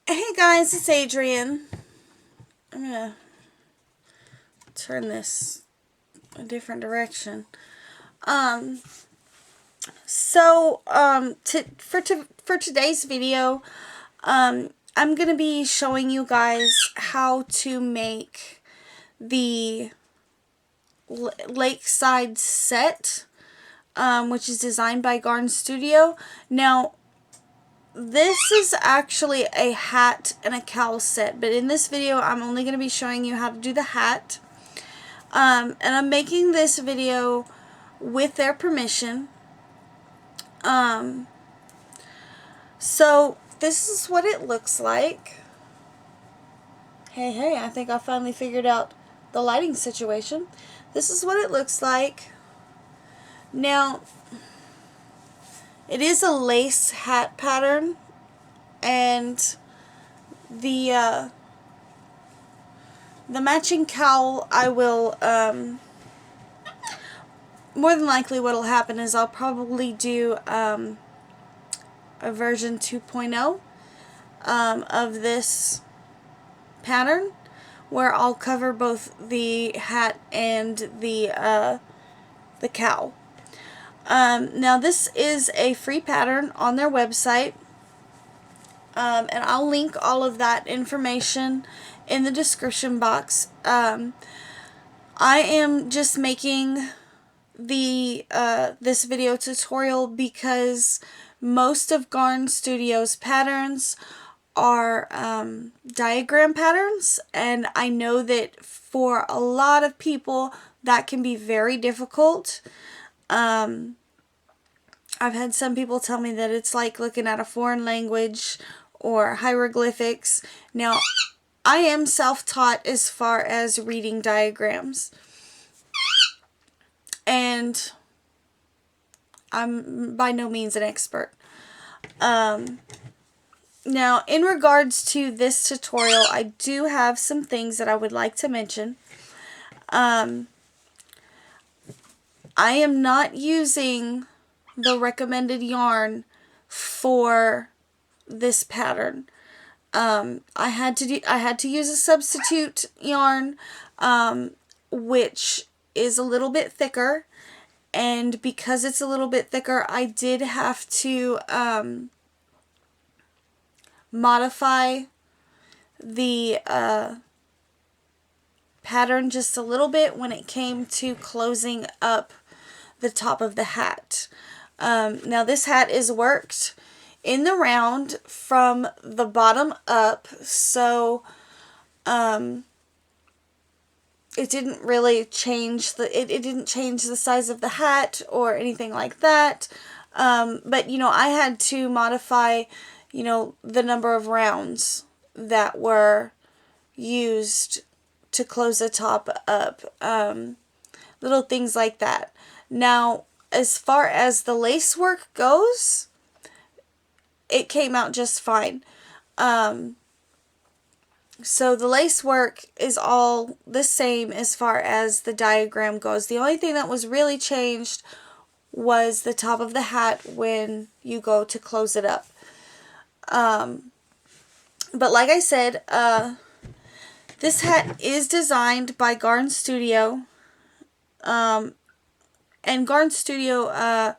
Hey guys, it's Adrian. I'm gonna turn this a different direction. Um, for today's video, I'm gonna be showing you guys how to make the Lakeside set, which is designed by Garn Studio. Now, this is actually a hat and a cowl set, but in this video I'm only going to be showing you how to do the hat. And I'm making this video with their permission. So this is what it looks like. Hey, I think I finally figured out the lighting situation. This is what it looks like. Now, it is a lace hat pattern, and the matching cowl, I will, more than likely what'll happen is I'll probably do a version 2.0 of this pattern, where I'll cover both the hat and the cowl. Now this is a free pattern on their website, and I'll link all of that information in the description box. I am just making this video tutorial because most of Garn Studio's patterns are diagram patterns, and I know that for a lot of people that can be very difficult. I've had some people tell me that it's like looking at a foreign language or hieroglyphics. Now, I am self-taught as far as reading diagrams, and I'm by no means an expert. Now, in regards to this tutorial, I do have some things that I would like to mention. I am not using the recommended yarn for this pattern. I had to use a substitute yarn, which is a little bit thicker, and because it's a little bit thicker, I did have to modify the pattern just a little bit when it came to closing up the top of the hat. Now this hat is worked in the round from the bottom up, so it didn't really change it didn't change the size of the hat or anything like that. But I had to modify the number of rounds that were used to close the top up, little things like that. Now, as far as the lace work goes, it came out just fine. So the lace work is all the same as far as the diagram goes. The only thing that was really changed was the top of the hat when you go to close it up. But like I said, this hat is designed by Garn Studio. And Garn Studio,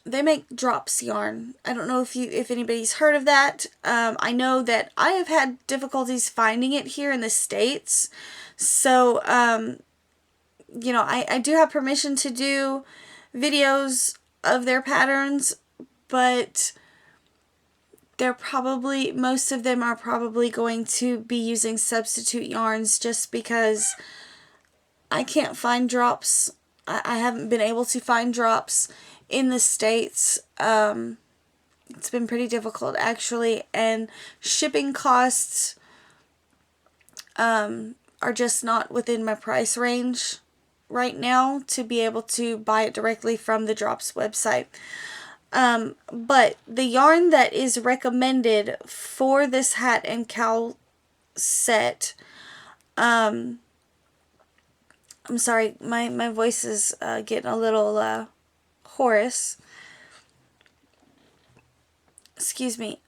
they make drops yarn. I don't know if anybody's heard of that. I know that I have had difficulties finding it here in the States. So, I do have permission to do videos of their patterns, but most of them are probably going to be using substitute yarns, just because I can't find drops. I haven't been able to find drops in the States. It's been pretty difficult, actually, and shipping costs are just not within my price range right now to be able to buy it directly from the Drops website. But the yarn that is recommended for this hat and cowl set, I'm sorry, my voice is getting a little hoarse. Excuse me.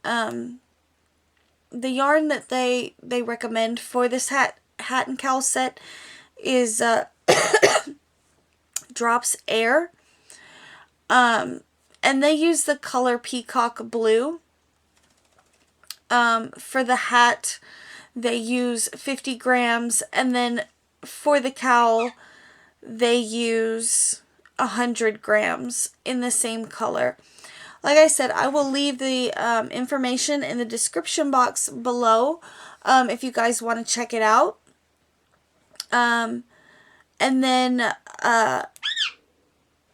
the yarn that they recommend for this hat and cowl set is Drops Air. And they use the color Peacock Blue. For the hat, they use 50 grams, and then for the cowl, they use 100 grams in the same color. Like I said, I will leave the information in the description box below if you guys want to check it out. And then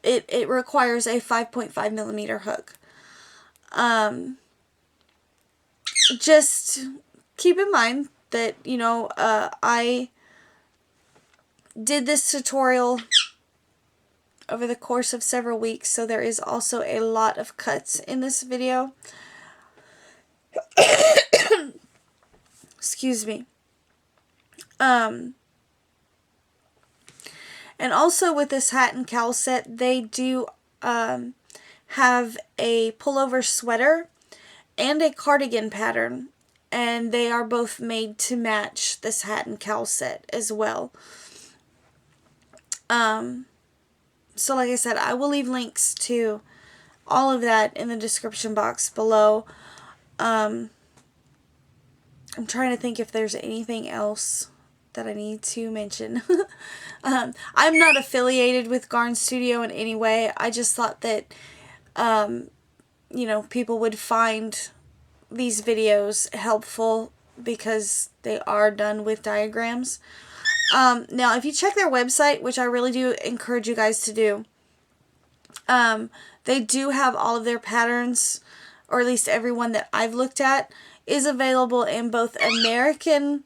it requires a 5.5 millimeter hook. Just keep in mind that, you know, I did this tutorial over the course of several weeks, so there is also a lot of cuts in this video. Excuse me. And also with this hat and cowl set, they do have a pullover sweater and a cardigan pattern, and they are both made to match this hat and cowl set as well. So like I said, I will leave links to all of that in the description box below. I'm trying to think if there's anything else that I need to mention. I'm not affiliated with Garn Studio in any way. I just thought that, you know, people would find these videos helpful because they are done with diagrams. Now, if you check their website, which I really do encourage you guys to do, they do have all of their patterns, or at least every one that I've looked at, is available in both American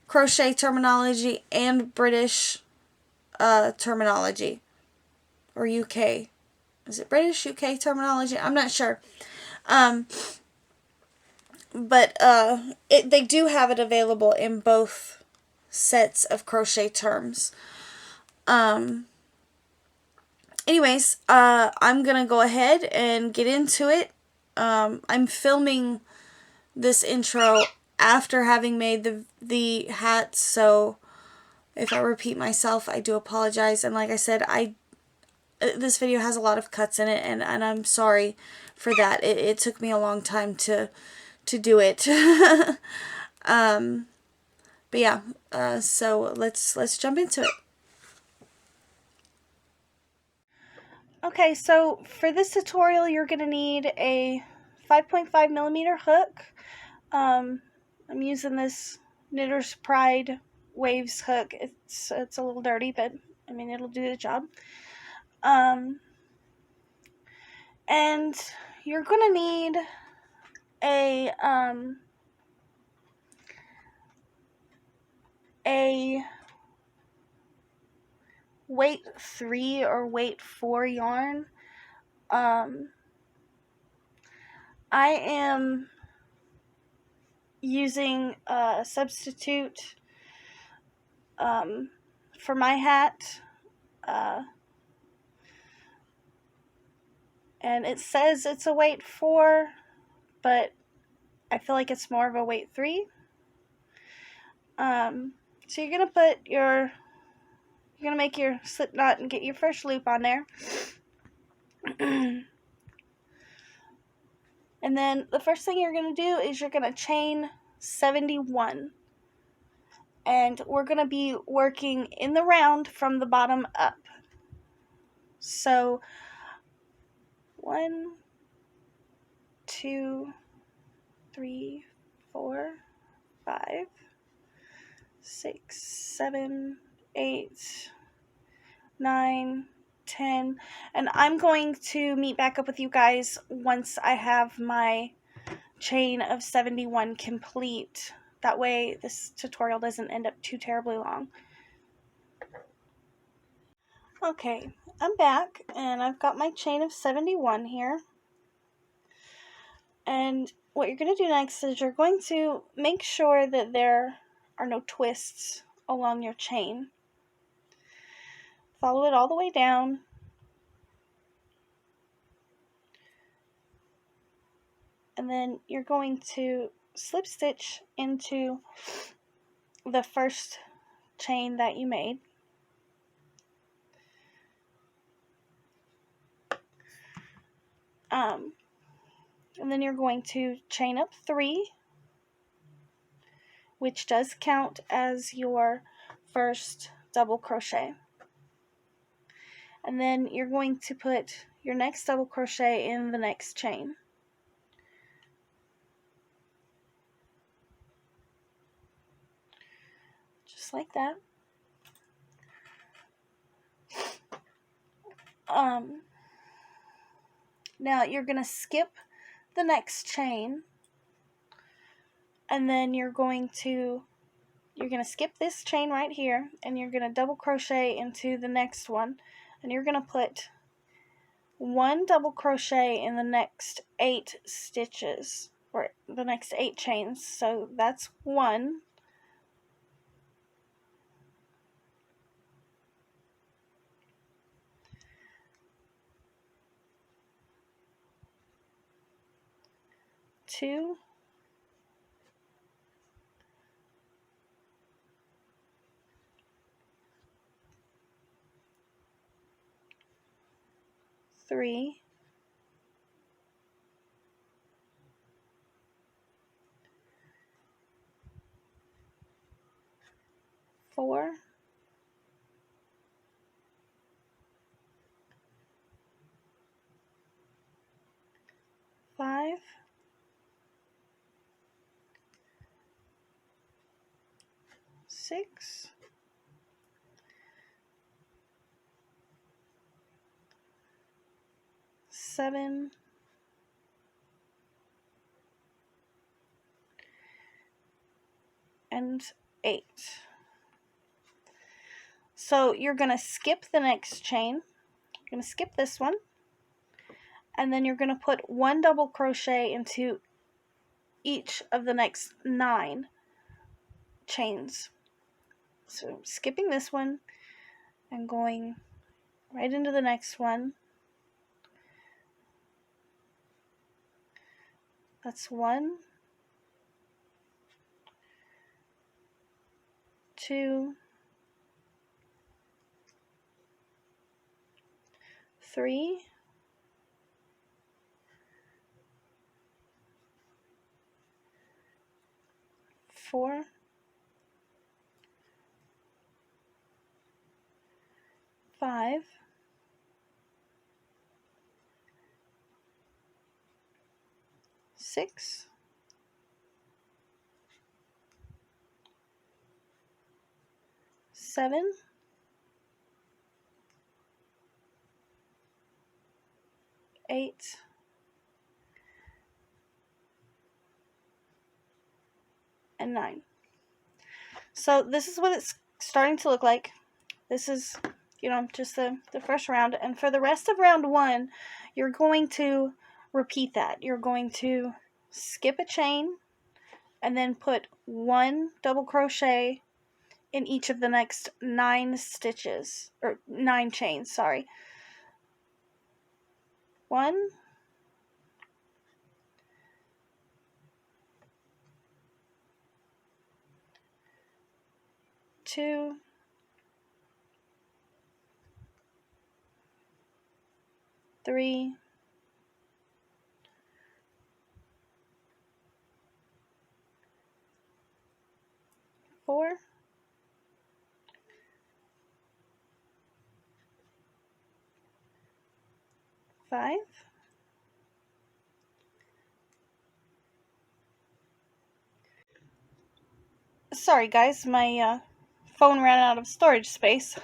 crochet terminology and British terminology, or UK. Is it British, UK terminology? I'm not sure. But they do have it available in both sets of crochet terms. Anyways, I'm gonna go ahead and get into it. I'm filming this intro after having made the hat, so if I repeat myself, I do apologize. And like I said, this video has a lot of cuts in it, and I'm sorry for that. It took me a long time to do it. But yeah, so let's jump into it. Okay, so for this tutorial, you're gonna need a 5.5 millimeter hook. I'm using this Knitter's Pride Waves hook. It's a little dirty, but I mean, it'll do the job. And you're gonna need a weight 3 or weight 4 yarn. I am using a substitute for my hat, and it says it's a weight 4, but I feel like it's more of a weight 3. So you're gonna make your slip knot and get your first loop on there. And then the first thing you're gonna do is you're gonna chain 71. And we're gonna be working in the round from the bottom up. So 1, 2, 3, 4, 5, 6, 7, 8, 9, 10, and I'm going to meet back up with you guys once I have my chain of 71 complete. That way this tutorial doesn't end up too terribly long. Okay, I'm back, and I've got my chain of 71 here. And what you're going to do next is you're going to make sure that there are no twists along your chain. Follow it all the way down. And then you're going to slip stitch into the first chain that you made. And then you're going to chain up 3, which does count as your first double crochet. And then you're going to put your next double crochet in the next chain. Just like that. Now you're going to skip the next chain, and then you're going to skip this chain right here, and you're going to double crochet into the next one, and you're going to put 1 double crochet in the next 8 stitches, or the next 8 chains. So that's 1, 2, 3, 4, 5, 6, 7, 8. So you're going to skip the next chain. You're going to skip this one, and then you're going to put 1 double crochet into each of the next 9 chains. So skipping this one and going right into the next one. That's 1, 2, 3, 4, 5, 6, 7, 8, and 9. So this is what it's starting to look like. This is, just the first round. And for the rest of round 1, you're going to repeat that. You're going to skip a chain and then put 1 double crochet in each of the next 9 stitches, or 9 chains, sorry. 1, 2, 3, 4, 5, 'Sorry guys, my phone ran out of storage space.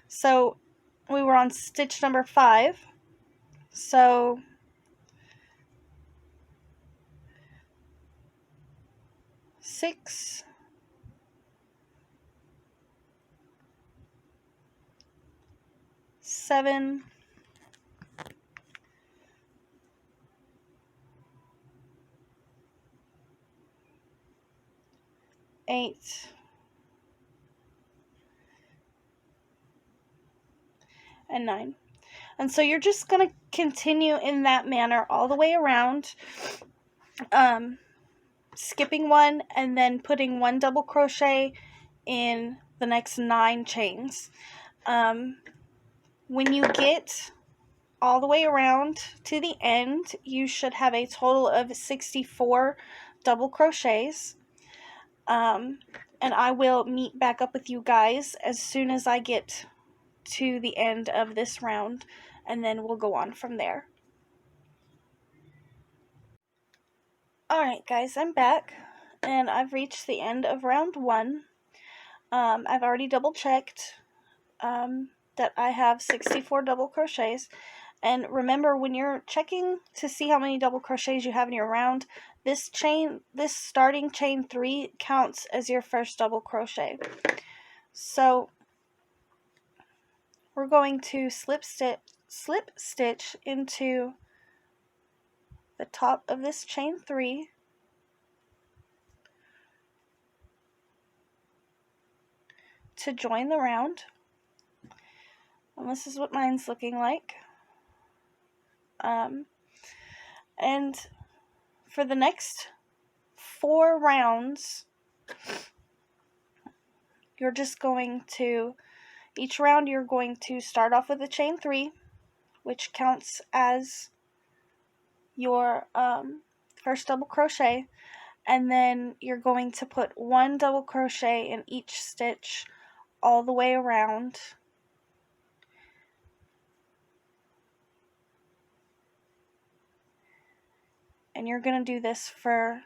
So we were on stitch number 5. So 6, 7, 8, and 9. And so you're just going to continue in that manner all the way around. skipping one and then putting one double crochet in the next 9 chains. When you get all the way around to the end, you should have a total of 64 double crochets. And I will meet back up with you guys as soon as I get to the end of this round, and then we'll go on from there. Alright guys, I'm back, and I've reached the end of round 1. I've already double checked that I have 64 double crochets. And remember, when you're checking to see how many double crochets you have in your round, this starting chain 3 counts as your first double crochet. So we're going to slip stitch into the top of this chain 3, to join the round. And this is what mine's looking like. And for the next 4 rounds, you're just going to, each round you're going to start off with a chain 3, which counts as your first double crochet, and then you're going to put 1 double crochet in each stitch all the way around. And you're going to do this for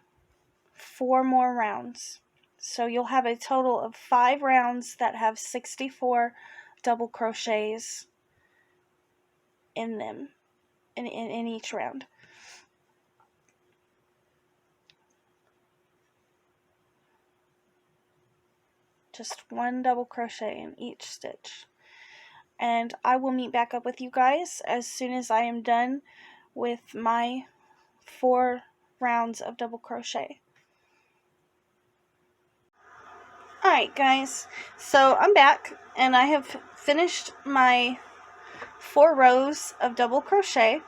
4 more rounds. So you'll have a total of 5 rounds that have 64 double crochets in them, in each round. Just 1 double crochet in each stitch. And I will meet back up with you guys as soon as I am done with my 4 rounds of double crochet. Alright guys, so I'm back, and I have finished my 4 rows of double crochet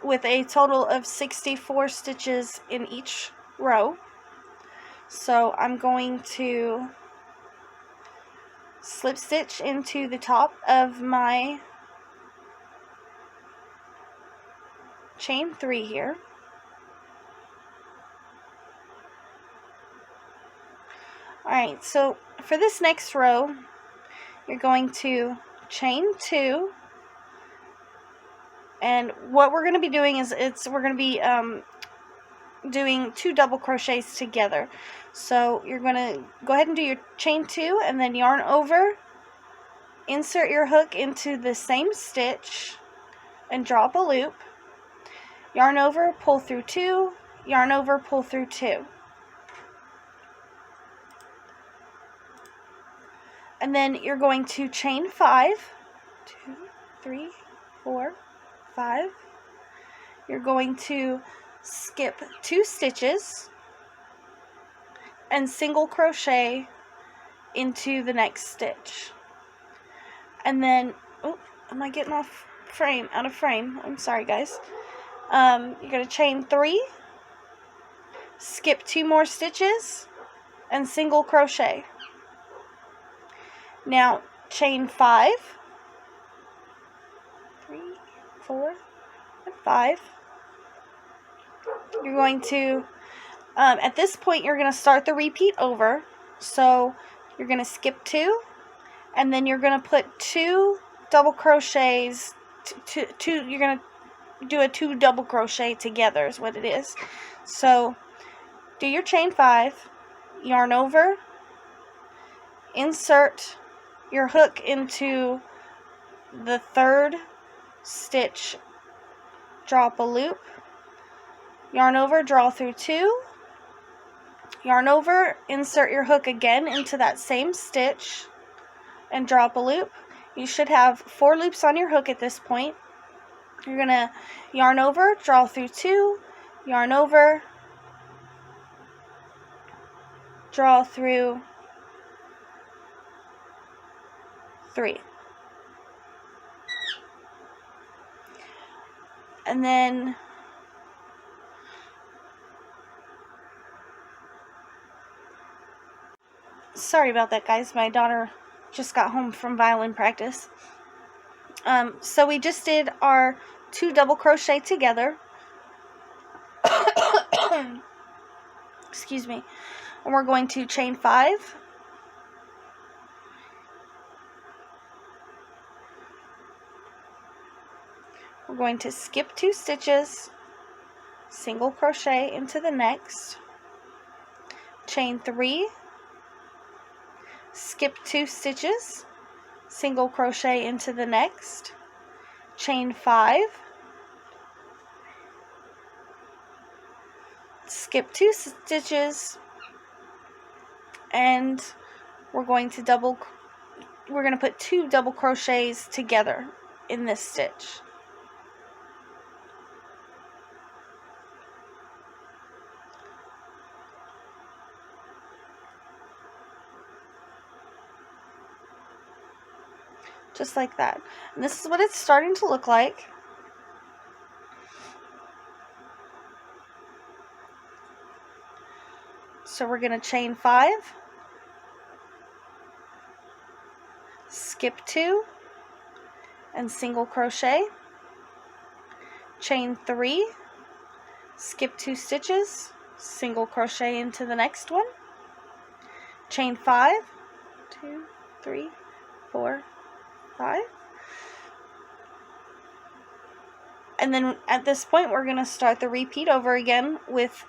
with a total of 64 stitches in each row. So I'm going to slip stitch into the top of my chain 3 here. Alright, so for this next row, you're going to chain 2, and what we're going to be doing is we're going to be doing 2 double crochets together. So you're going to go ahead and do your chain 2 and then yarn over, insert your hook into the same stitch and draw up a loop, yarn over, pull through 2, yarn over, pull through 2. And then you're going to chain 5, 2, 3, 4, 5. You're going to skip 2 stitches and single crochet into the next stitch. And then, oh, am I getting out of frame? I'm sorry guys. You're going to chain 3, skip 2 more stitches, and single crochet. Now chain 5, 3, 4, and 5. You're going to, at this point you're going to start the repeat over. So you're going to skip 2, and then you're going to put 2 double crochets, you're going to do a 2 double crochet together is what it is. So do your chain 5, yarn over, insert your hook into the 3rd stitch, draw up a loop, yarn over, draw through 2, yarn over, insert your hook again into that same stitch and draw up a loop. You should have 4 loops on your hook at this point. You're going to yarn over, draw through 2, yarn over, draw through 3. And then Sorry about that, guys. My daughter just got home from violin practice. So we just did our 2 double crochet together. Excuse me. And we're going to chain 5. We're going to skip 2 stitches, single crochet into the next, chain 3, skip 2 stitches, single crochet into the next, chain 5, skip 2 stitches, and we're going to put 2 double crochets together in this stitch. Just like that. And this is what it's starting to look like. So we're going to chain 5, skip 2, and single crochet, chain 3, skip 2 stitches, single crochet into the next one, chain 5, 2, 3, 4, 5, and then at this point we're going to start the repeat over again with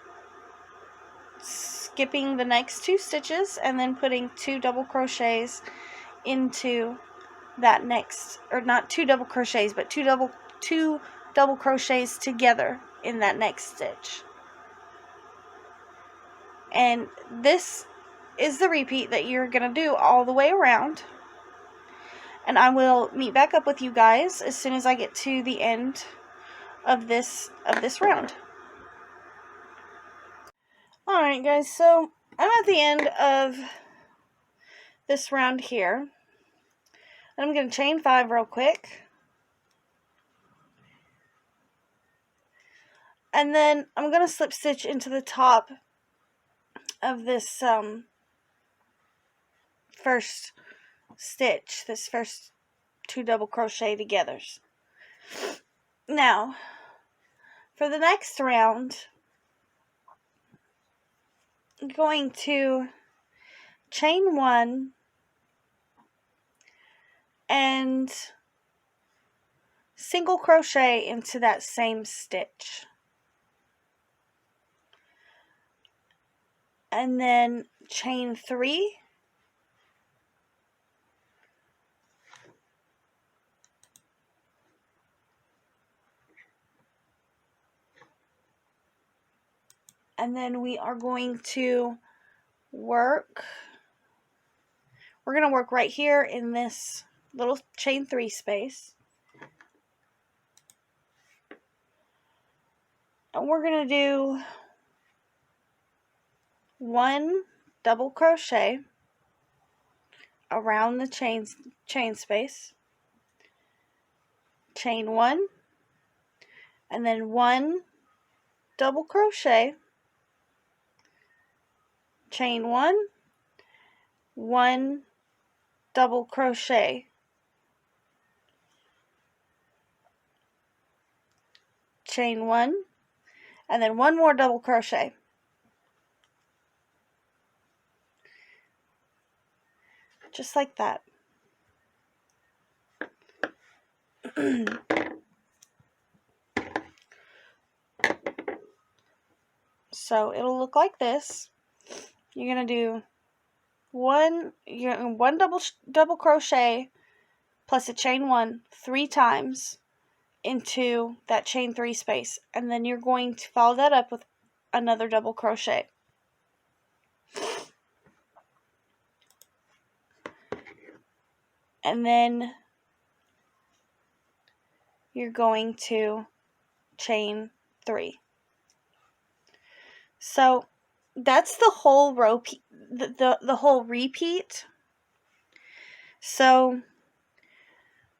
skipping the next 2 stitches and then putting 2 double crochets into that next, or not 2 double crochets, but 2 double crochets together in that next stitch. And this is the repeat that you're going to do all the way around. And I will meet back up with you guys as soon as I get to the end of this round. Alright guys, so I'm at the end of this round here. And I'm going to chain 5 real quick. And then I'm going to slip stitch into the top of this first stitch, this first 2 double crochet togethers. Now, for the next round, I'm going to chain 1 and single crochet into that same stitch. And then chain 3, and then we are going to work, we're going to work right here in this little chain 3 space. And we're going to do 1 double crochet around the chain space, chain 1, and then 1 double crochet, chain 1, 1 double crochet, chain 1, and then 1 more double crochet. Just like that. So it'll look like this. You're going to do one double crochet plus a chain 1 3 times into that chain 3 space, and then you're going to follow that up with another double crochet. And then you're going to chain 3. So that's the whole row, the whole repeat. So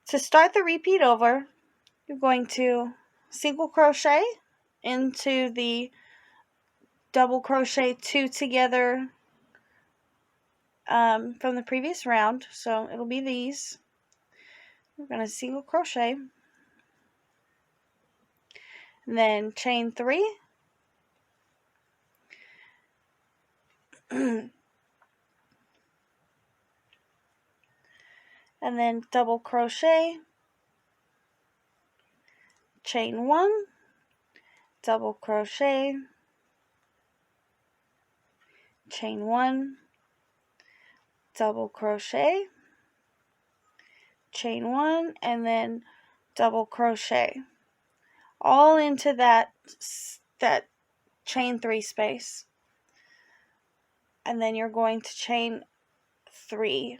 to start the repeat over, you're going to single crochet into the double crochet 2 together from the previous round, so it'll be these. We're going to single crochet, and then chain 3, and then double crochet, chain 1, double crochet, chain 1, double crochet, chain 1, and then double crochet all into that chain 3 space, and then you're going to chain 3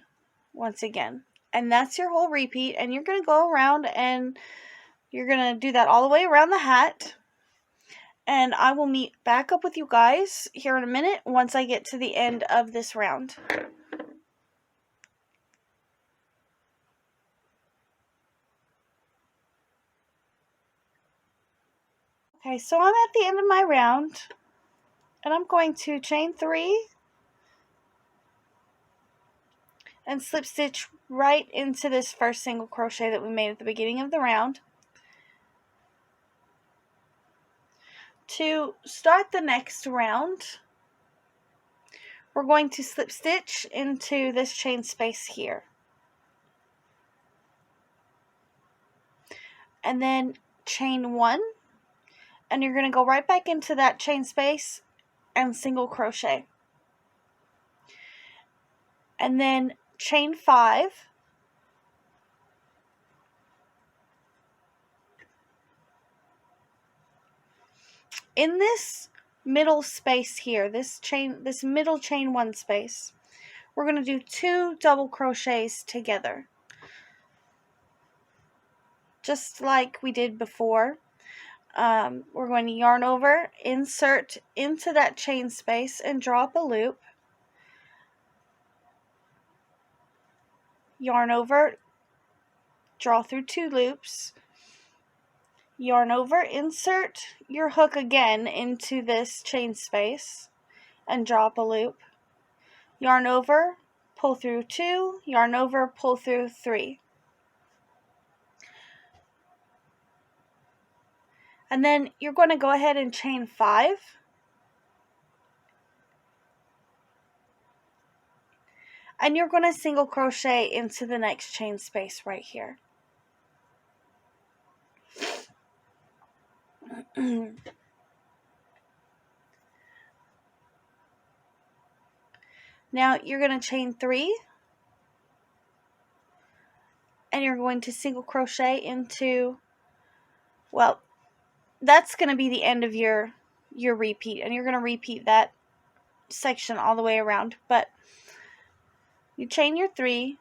once again, and that's your whole repeat. And you're going to go around and you're going to do that all the way around the hat, and I will meet back up with you guys here in a minute once I get to the end of this round. Okay, so I'm at the end of my round, and I'm going to chain 3 and slip stitch right into this first single crochet that we made at the beginning of the round. To start the next round, we're going to slip stitch into this chain space here, and then chain 1, and you're going to go right back into that chain space and single crochet, and then chain 5, in this middle space here, this middle chain 1 space, we're going to do 2 double crochets together, just like we did before. We're going to yarn over, insert into that chain space, and draw up a loop. Yarn over, draw through 2 loops, yarn over, insert your hook again into this chain space, and draw up a loop. Yarn over, pull through 2, yarn over, pull through 3. And then you're going to go ahead and chain 5. And you're going to single crochet into the next chain space right here. Now you're going to chain 3. And you're going to single crochet into, well, that's going to be the end of your repeat, and you're going to repeat that section all the way around. But you chain your 3,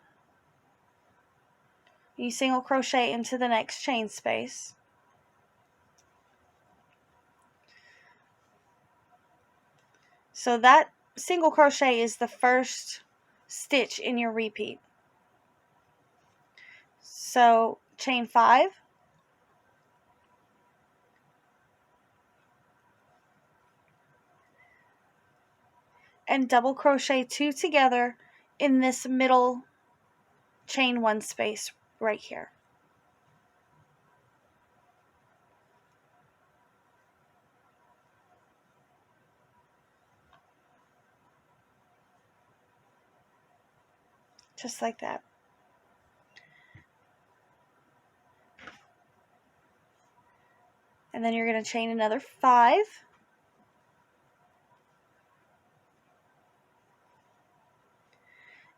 you single crochet into the next chain space, so that single crochet is the first stitch in your repeat. So chain 5, and double crochet 2 together in this middle chain 1 space right here. Just like that. And then you're going to chain another 5.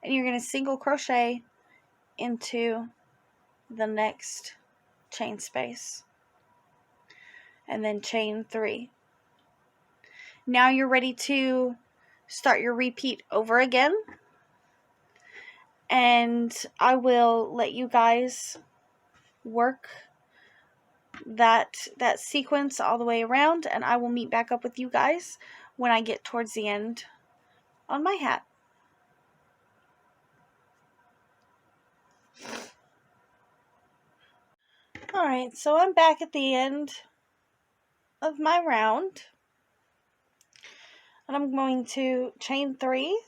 And you're going to single crochet into the next chain space, and then chain 3. Now you're ready to start your repeat over again, and I will let you guys work that sequence all the way around, and I will meet back up with you guys when I get towards the end on my hat. Alright, so I'm back at the end of my round, and I'm going to chain 3,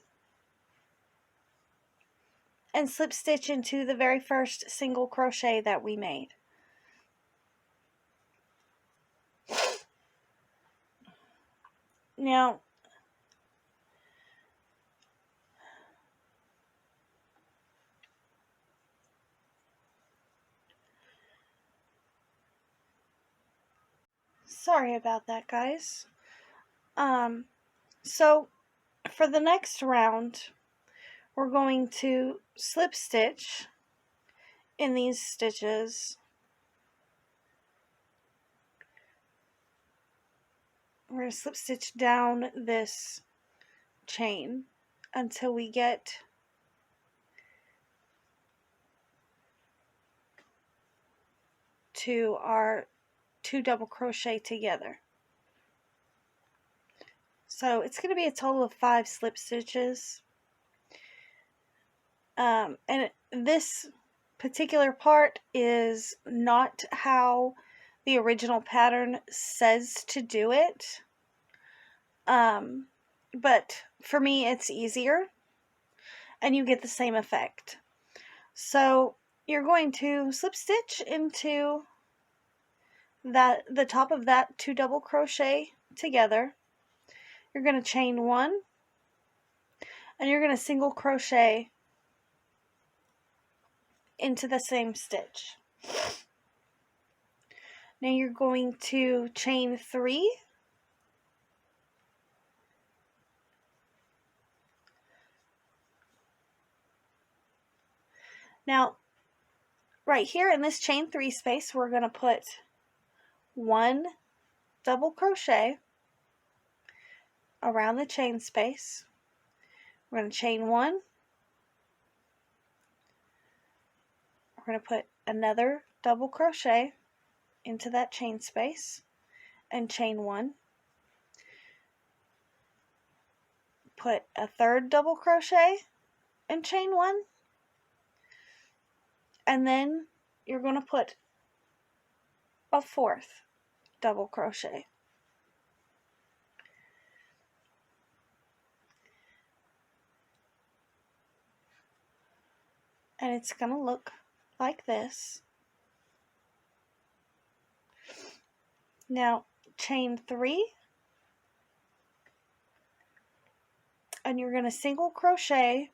and slip stitch into the very first single crochet that we made. Now, sorry about that, guys. So for the next round, we're going to slip stitch in these stitches. We're going to slip stitch down this chain until we get to our 2 double crochet together. So it's going to be a total of 5 slip stitches. And this particular part is not how the original pattern says to do it. But for me it's easier and you get the same effect. So you're going to slip stitch into the top of that 2 double crochet together. You're going to chain 1 and you're going to single crochet into the same stitch. Now you're going to chain 3 Now, right here in this chain 3 space, we're going to put 1 double crochet around the chain space. We're going to chain 1. We're going to put another double crochet into that chain space and chain 1. Put a third double crochet and chain 1. And then you're going to put a 4th double crochet. And it's going to look like this. Now chain 3 and you're going to single crochet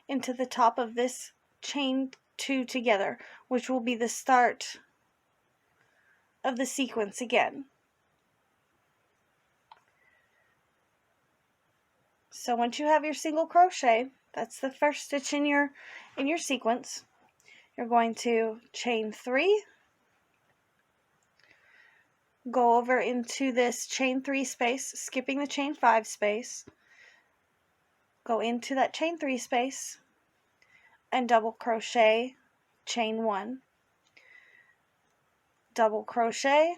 into the top of this chain 2 together, which will be the start of the sequence again. So once you have your single crochet, that's the first stitch in your sequence. You're going to chain 3, go over into this chain 3 space, skipping the chain 5 space, go into that chain 3 space and double crochet, chain 1, double crochet,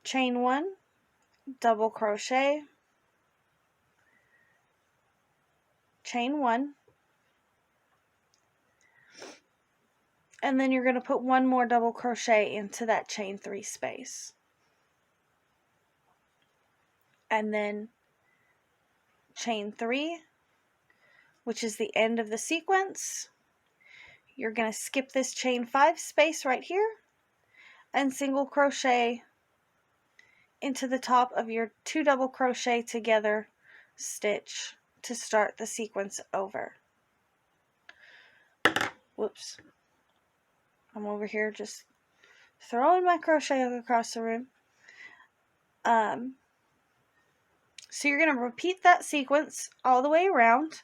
chain 1, double crochet, chain 1, and then you're going to put 1 more double crochet into that chain 3 space, and then chain 3, which is the end of the sequence. You're going to skip this chain 5 space right here and single crochet into the top of your 2 double crochet together stitch to start the sequence over. Whoops. I'm over here just throwing my crochet hook across the room. So you're going to repeat that sequence all the way around,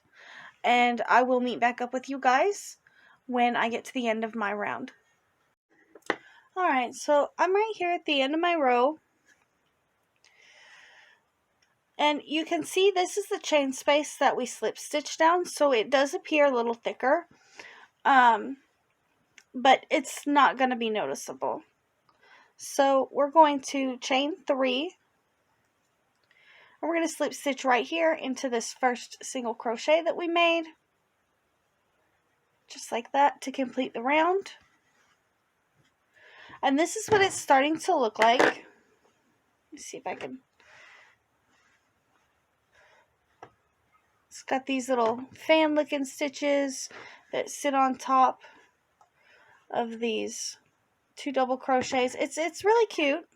and I will meet back up with you guys when I get to the end of my round. Alright, so I'm right here at the end of my row, and you can see this is the chain space that we slip stitched down, so it does appear a little thicker, but it's not going to be noticeable. So we're going to chain 3, and we're going to slip stitch right here into this first single crochet that we made, just like that, to complete the round. And this is what it's starting to look like. Let me see if I can. It's got these little fan looking stitches that sit on top of these 2 double crochets. It's really cute.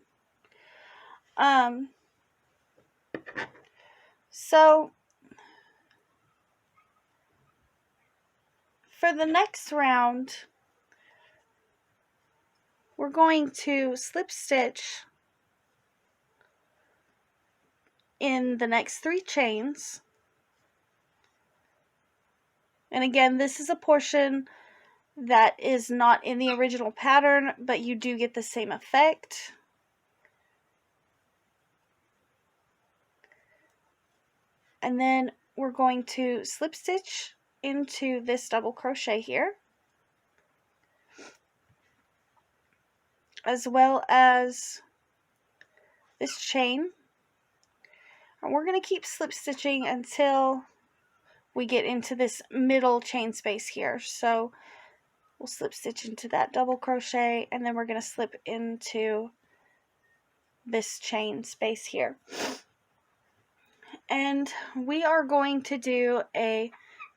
So for the next round, we're going to slip stitch in the next 3 chains. And again, this is a portion that is not in the original pattern, but you do get the same effect. And then we're going to slip stitch into this double crochet here, as well as this chain. And we're going to keep slip stitching until we get into this middle chain space here. So we'll slip stitch into that double crochet, and then we're going to slip into this chain space here. And we are going to do a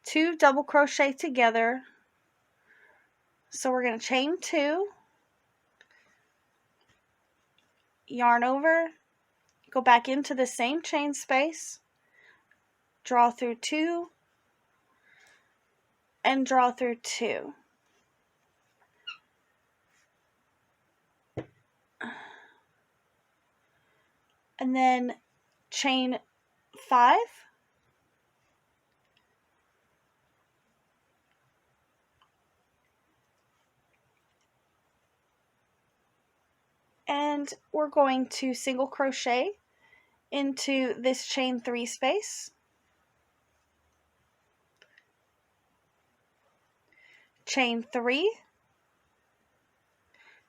2 double crochet together. So we're going to chain 2, yarn over, go back into the same chain space, draw through 2, and draw through 2. And then chain 5, and we're going to single crochet into this chain 3 space, chain 3,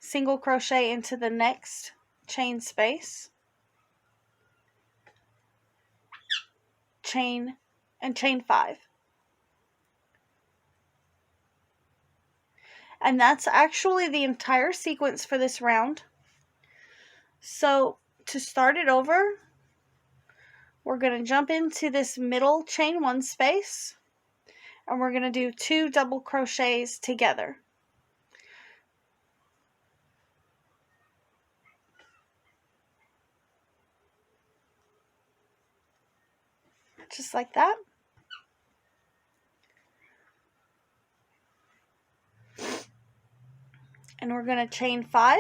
single crochet into the next chain space, chain 5. And that's actually the entire sequence for this round. So to start it over, we're going to jump into this middle chain 1 space, and we're going to do 2 double crochets together. Just like that. And we're going to chain 5.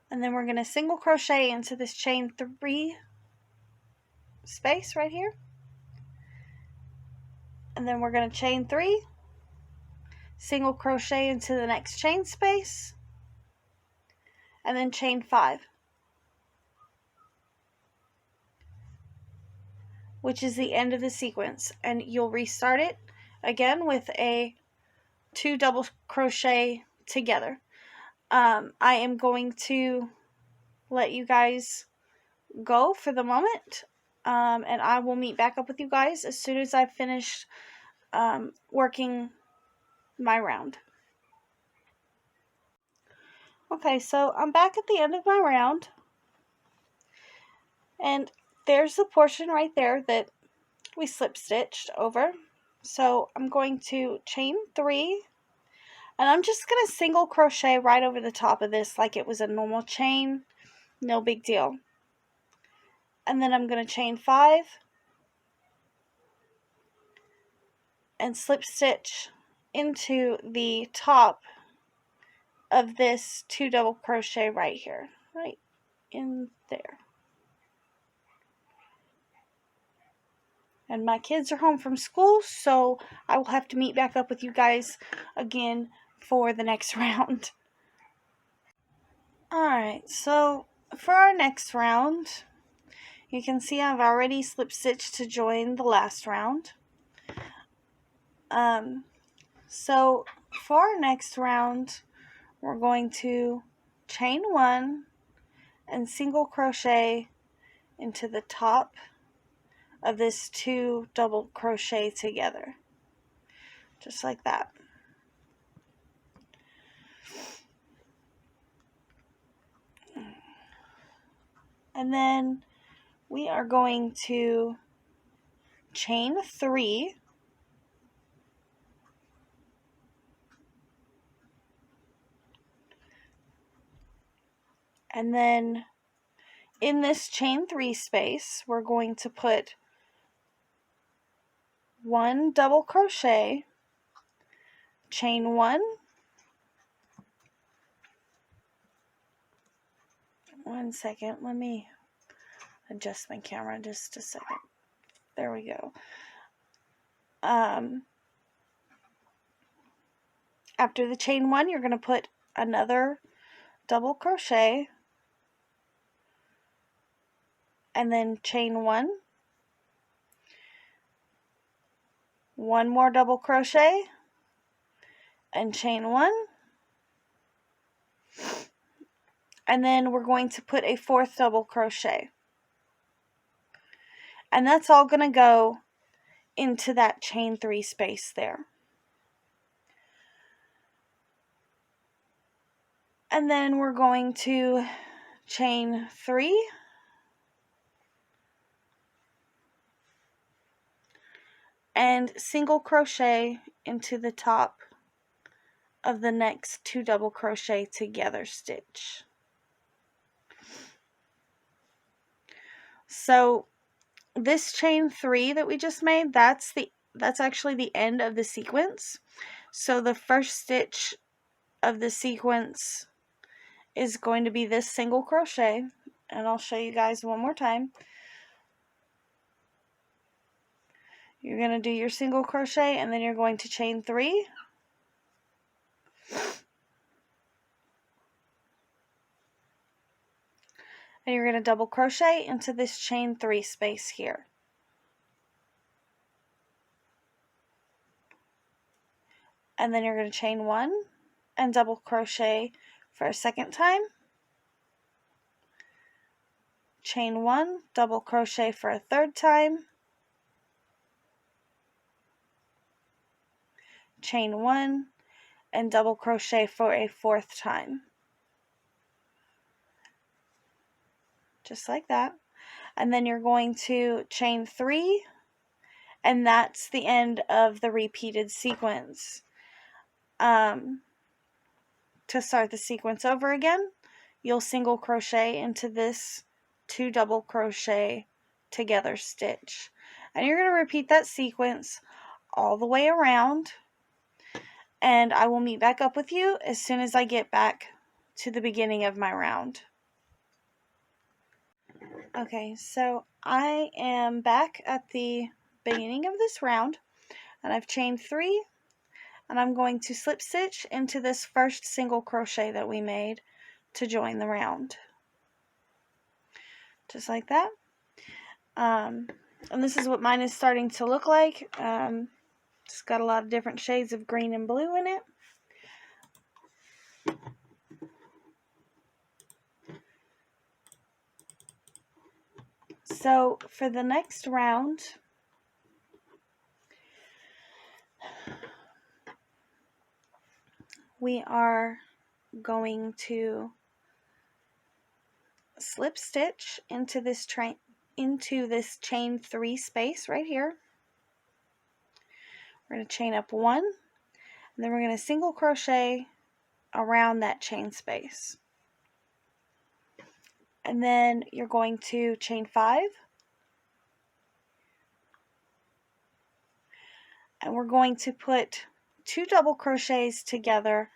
And then we're going to single crochet into this chain 3 space right here. And then we're going to chain 3, single crochet into the next chain space, and then chain 5, which is the end of the sequence. And you'll restart it again with a 2 double crochet together. I am going to let you guys go for the moment, and I will meet back up with you guys as soon as I've finished working my round. Okay, so I'm back at the end of my round, and there's the portion right there that we slip stitched over. So I'm going to chain 3, and I'm just going to single crochet right over the top of this like it was a normal chain, no big deal. And then I'm going to chain 5 and slip stitch into the top of this 2 double crochet right here, right in there. And my kids are home from school, so I will have to meet back up with you guys again for the next round. Alright, so for our next round, you can see I've already slip stitched to join the last round. So for our next round, we're going to chain 1 and single crochet into the top of this 2 double crochet together, just like that. And then we are going to chain 3, and then in this chain 3 space we're going to put 1 double crochet, chain 1, 1 second, let me adjust my camera just a second. There we go. After the chain 1, you're going to put another double crochet, and then chain 1, 1 more double crochet, and chain 1, and then we're going to put a 4th double crochet. And that's all going to go into that chain 3 space there. And then we're going to chain 3, and single crochet into the top of the next 2 double crochet together stitch. So this chain 3 that we just made, that's actually the end of the sequence. So the first stitch of the sequence is going to be this single crochet, and I'll show you guys one more time. You're going to do your single crochet, and then you're going to chain 3, and you're going to double crochet into this chain 3 space here. And then you're going to chain 1 and double crochet for a second time, chain 1, double crochet for a third time, chain 1, and double crochet for a 4th time. Just like that. And then you're going to chain 3, and that's the end of the repeated sequence. To start the sequence over again, you'll single crochet into this 2 double crochet together stitch, and you're going to repeat that sequence all the way around, and I will meet back up with you as soon as I get back to the beginning of my round. Okay, so I am back at the beginning of this round, and I've chained 3, and I'm going to slip stitch into this first single crochet that we made to join the round. Just like that. And this is what mine is starting to look like. It's got a lot of different shades of green and blue in it. So for the next round, we are going to slip stitch into this chain 3 space right here. We're going to chain up 1, and then we're going to single crochet around that chain space. And then you're going to chain 5, and we're going to put 2 double crochets together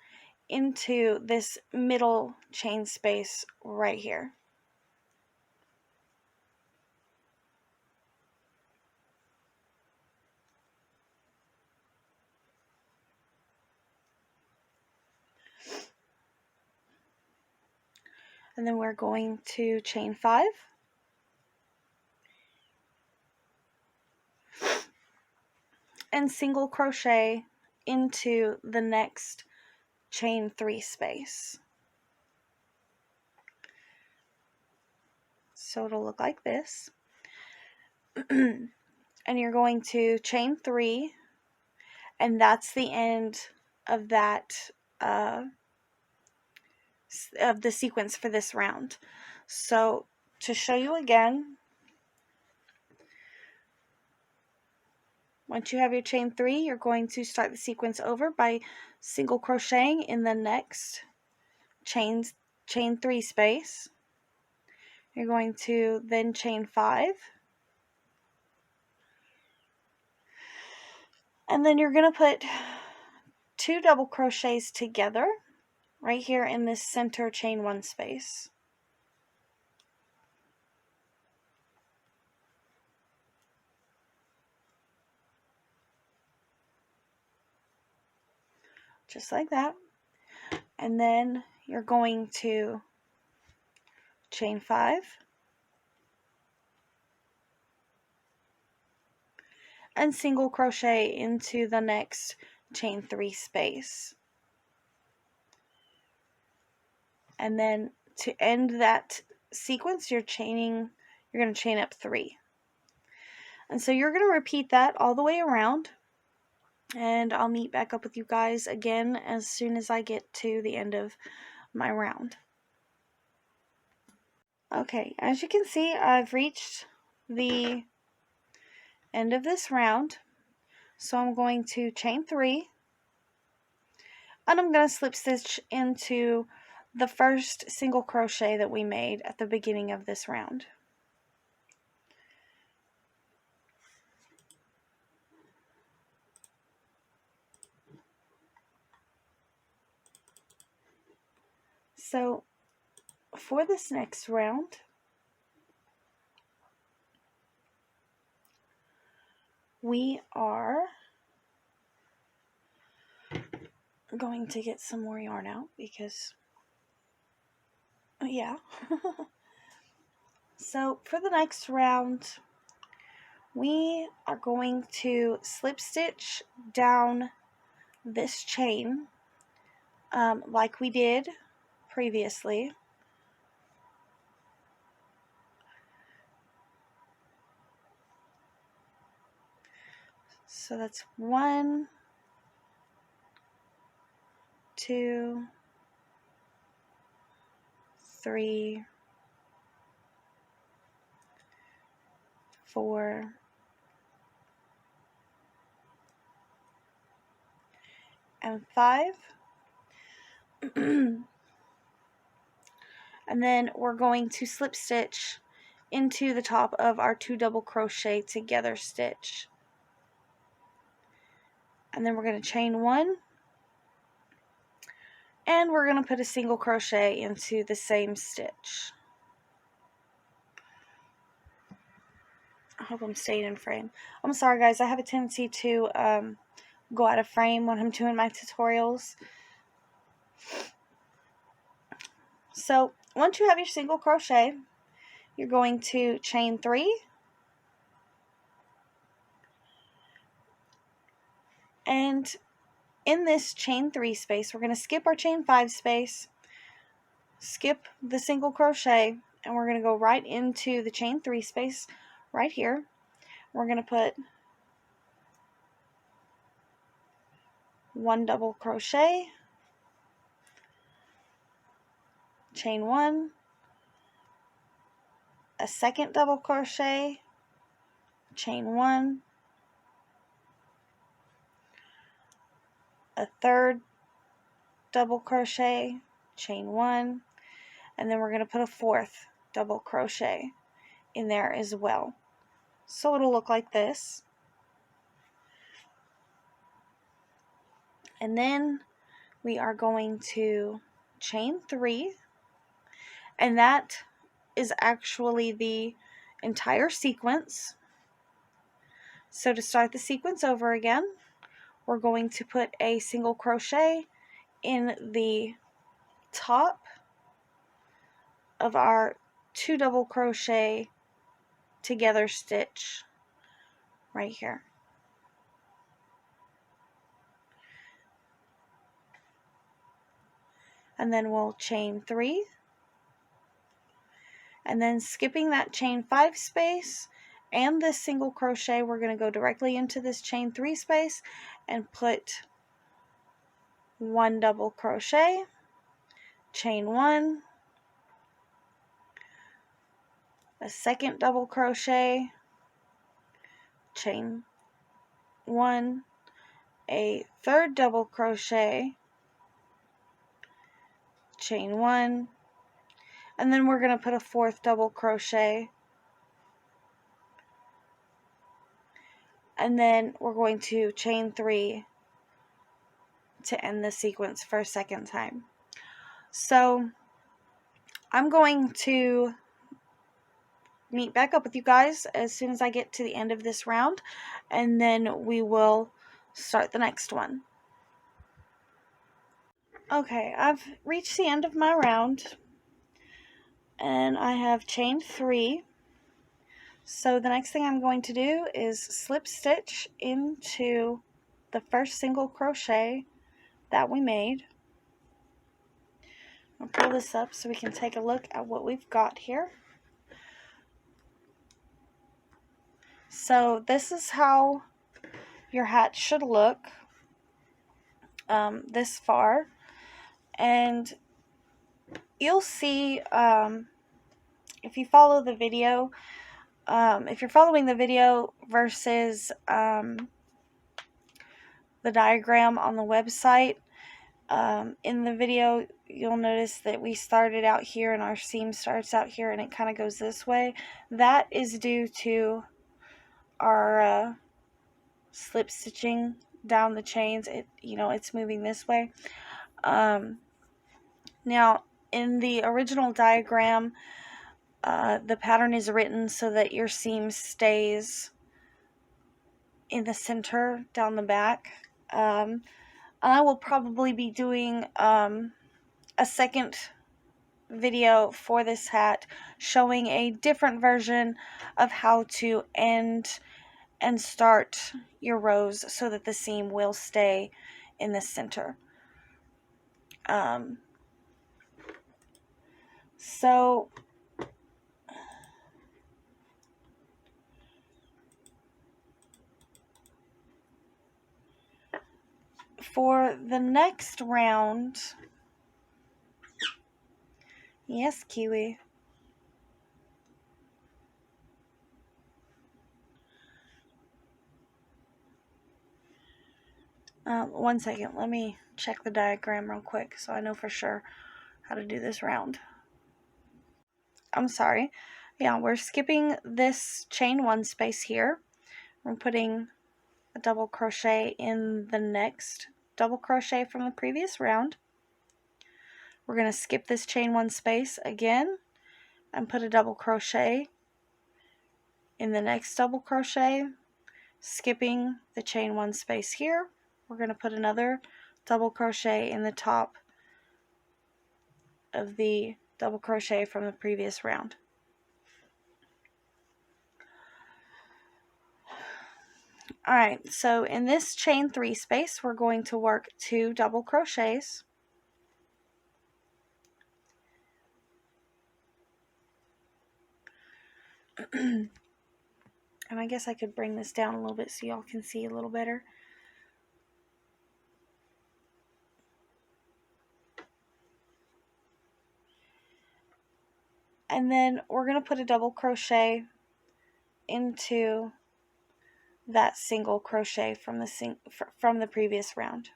into this middle chain space right here. And then we're going to chain 5, and single crochet into the next chain 3 space. So it'll look like this. And you're going to chain 3, and that's the end of that of the sequence for this round. So to show you again, Once you have your chain 3, you're going to start the sequence over by single crocheting in the next chain 3 space. You're going to then chain 5, and then you're going to put 2 double crochets together right here in this center chain 1 space. Just like that. And then you're going to chain 5 and single crochet into the next chain 3 space. And then to end that sequence, you're going to chain up 3. And so you're going to repeat that all the way around, and I'll meet back up with you guys again as soon as I get to the end of my round. Okay, as you can see, I've reached the end of this round, so I'm going to chain 3, and I'm going to slip stitch into the first single crochet that we made at the beginning of this round. So for this next round, we are going to get some more yarn out because, yeah. So for the next round, we are going to slip stitch down this chain like we did previously. So that's 1, 2, 3, 4, and 5. And then we're going to slip stitch into the top of our 2 double crochet together stitch. And then we're going to chain 1, and we're going to put a single crochet into the same stitch. I hope I'm staying in frame. I'm sorry guys, I have a tendency to go out of frame when I'm doing my tutorials. So once you have your single crochet, you're going to chain 3, and in this chain 3 space, we're going to skip our chain 5 space, skip the single crochet, and we're going to go right into the chain 3 space right here. We're going to put 1 double crochet, chain 1, a second double crochet, chain 1, a third double crochet, chain 1, and then we're going to put a 4th double crochet in there as well. So it'll look like this. And then we are going to chain 3, and that is actually the entire sequence. So to start the sequence over again, we're going to put a single crochet in the top of our 2 double crochet together stitch right here. And then we'll chain 3, and then skipping that chain 5 space and this single crochet, we're going to go directly into this chain 3 space and put 1 double crochet, chain 1, a second double crochet, chain 1, a third double crochet, chain 1, and then we're going to put a fourth double crochet, and then we're going to chain 3 to end the sequence for a second time. So I'm going to meet back up with you guys as soon as I get to the end of this round, and then we will start the next one. Okay, I've reached the end of my round and I have chained 3. So the next thing I'm going to do is slip stitch into the first single crochet that we made. I'll pull this up so we can take a look at what we've got here. So this is how your hat should look this far, and you'll see if you follow the video, if you're following the video versus the diagram on the website, in the video you'll notice that we started out here and our seam starts out here and it kind of goes this way. That is due to our slip stitching down the chains. It's moving this way. Now in the original diagram, the pattern is written so that your seam stays in the center down the back. I will probably be doing a second video for this hat showing a different version of how to end and start your rows so that the seam will stay in the center. So for the next round, yes, Kiwi. One second, let me check the diagram real quick so I know for sure how to do this round. I'm sorry. Yeah, we're skipping this chain 1 space here. We're putting a double crochet in the next double crochet from the previous round. We're going to skip this chain 1 space again and put a double crochet in the next double crochet, skipping the chain 1 space here. We're going to put another double crochet in the top of the double crochet from the previous round. Alright, so in this chain 3 space, we're going to work 2 double crochets. And I guess I could bring this down a little bit so y'all can see a little better. And then we're going to put a double crochet into that single crochet from the previous round.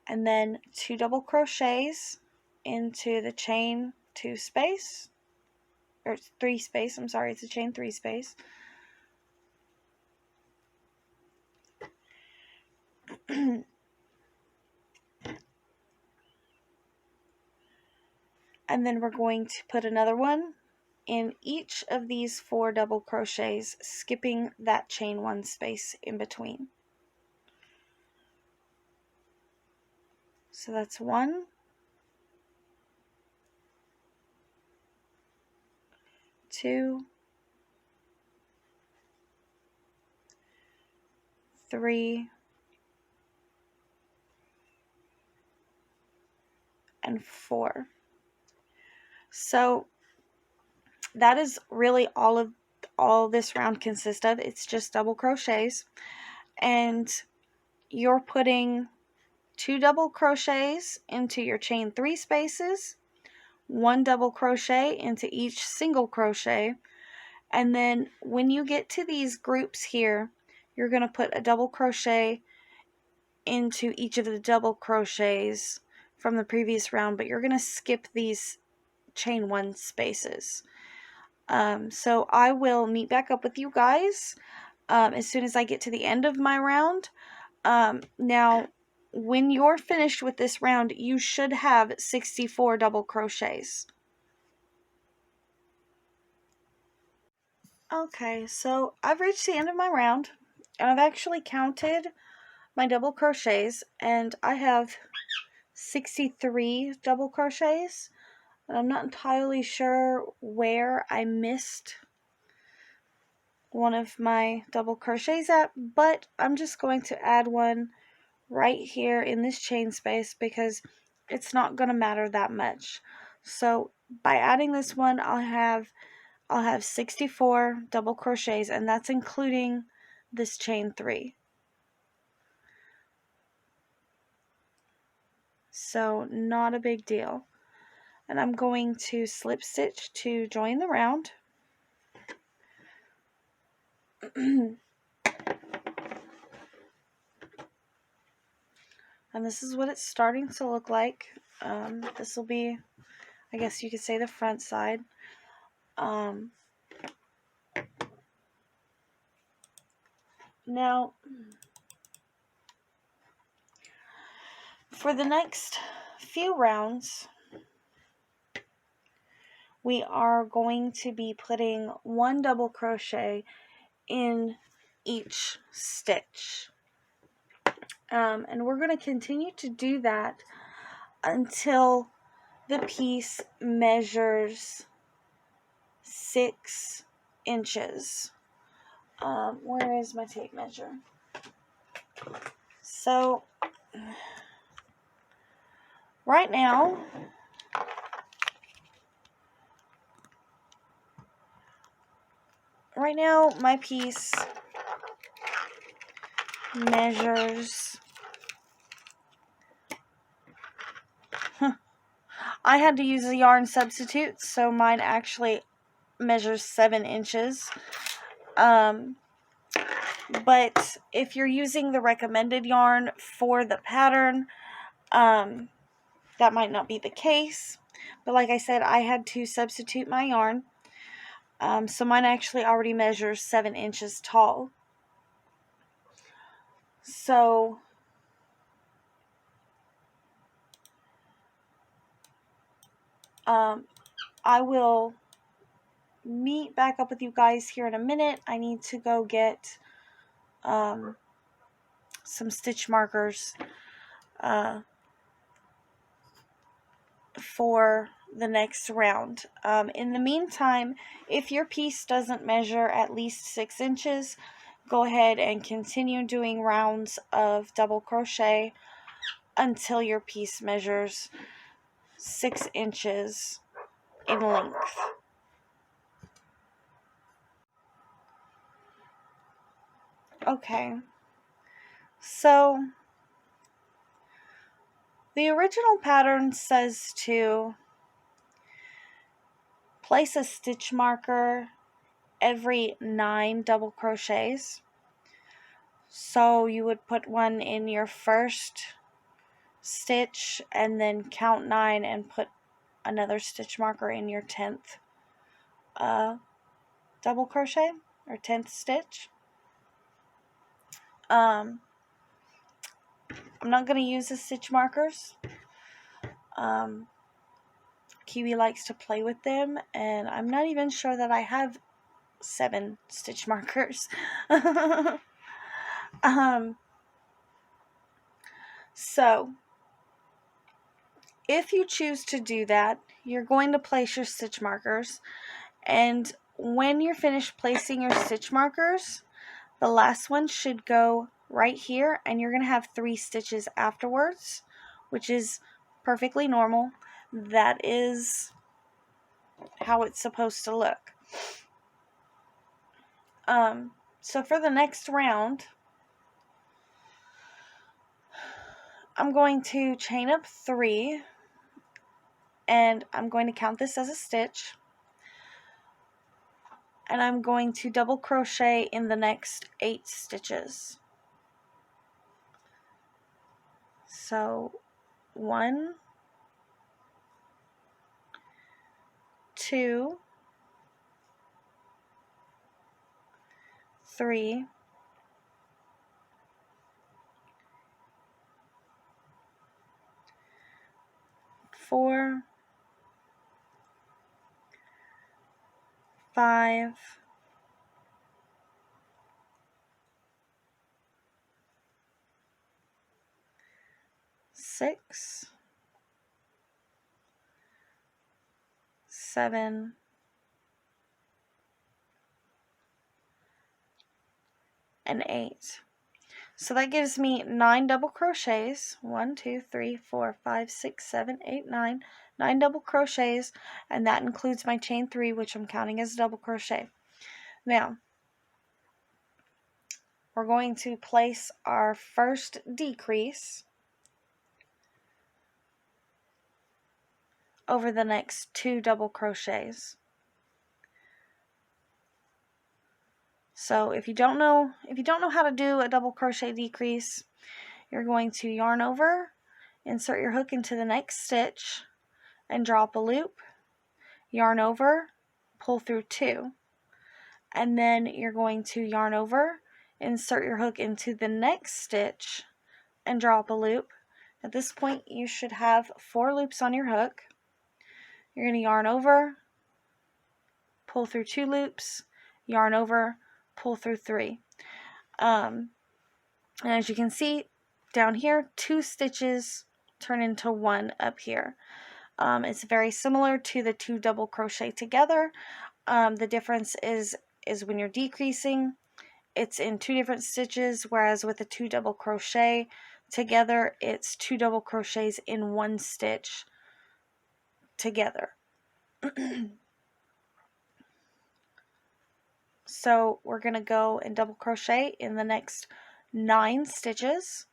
And then 2 double crochets into the chain 2 space, or 3 space, I'm sorry, it's a chain 3 space. And then we're going to put another one in each of these 4 double crochets, skipping that chain 1 space in between. So that's 1, 2, 3, and 4. So that is really all this round consists of. It's just double crochets, and you're putting 2 double crochets into your chain 3 spaces, 1 double crochet into each single crochet, and then when you get to these groups here, you're going to put a double crochet into each of the double crochets from the previous round, but you're going to skip these chain 1 spaces. So I will meet back up with you guys as soon as I get to the end of my round. Now, when you're finished with this round, you should have 64 double crochets. Okay, so I've reached the end of my round, and I've actually counted my double crochets, and I have 63 double crochets, and I'm not entirely sure where I missed one of my double crochets at, but I'm just going to add one right here in this chain space because it's not going to matter that much. So by adding this one, I'll have 64 double crochets, and that's including this chain 3. So not a big deal. And I'm going to slip stitch to join the round. And this is what it's starting to look like. This will be, I guess you could say, the front side. Now, for the next few rounds, we are going to be putting 1 double crochet in each stitch. And we're going to continue to do that until the piece measures 6 inches. Where is my tape measure? So, right now, my piece measures, I had to use a yarn substitute, so mine actually measures 7 inches. But if you're using the recommended yarn for the pattern, that might not be the case. But like I said, I had to substitute my yarn. So mine actually already measures 7 inches tall. So I will meet back up with you guys here in a minute. I need to go get some stitch markers for the next round. In the meantime, if your piece doesn't measure at least 6 inches, go ahead and continue doing rounds of double crochet until your piece measures 6 inches in length. Okay, so the original pattern says to place a stitch marker every 9 double crochets. So you would put one in your first stitch and then count 9 and put another stitch marker in your 10th double crochet or 10th stitch. I'm not going to use the stitch markers. Kiwi likes to play with them, and I'm not even sure that I have 7 stitch markers. So if you choose to do that, you're going to place your stitch markers, and when you're finished placing your stitch markers, the last one should go right here, and you're going to have 3 stitches afterwards, which is perfectly normal. That is how it's supposed to look. So for the next round, I'm going to chain up 3, and I'm going to count this as a stitch. and I'm going to double crochet in the next 8 stitches. So 1, 2, 3, 4, 5, 6, 7, and 8. So that gives me 9 double crochets. 1, 2, 3, 4, 5, 6, 7, 8, 9. 9 double crochets, and that includes my chain 3, which I'm counting as a double crochet. Now, we're going to place our first decrease over the next 2 double crochets. So if you don't know how to do a double crochet decrease, you're going to yarn over, insert your hook into the next stitch, and drop a loop, yarn over, pull through 2, and then you're going to yarn over, insert your hook into the next stitch, and drop a loop. At this point, you should have 4 loops on your hook. You're going to yarn over, pull through 2 loops, yarn over, pull through 3. And as you can see down here, 2 stitches turn into 1 up here. It's very similar to the 2 double crochet together. The difference is when you're decreasing, it's in 2 different stitches, whereas with the 2 double crochet together, it's 2 double crochets in 1 stitch together. So we're going to go and double crochet in the next 9 stitches.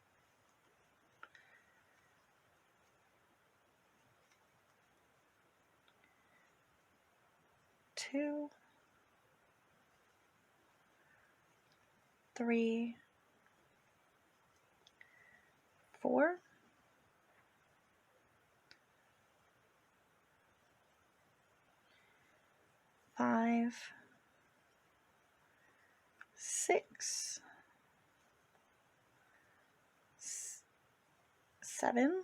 Two, 3, 4, 5, 6, 7,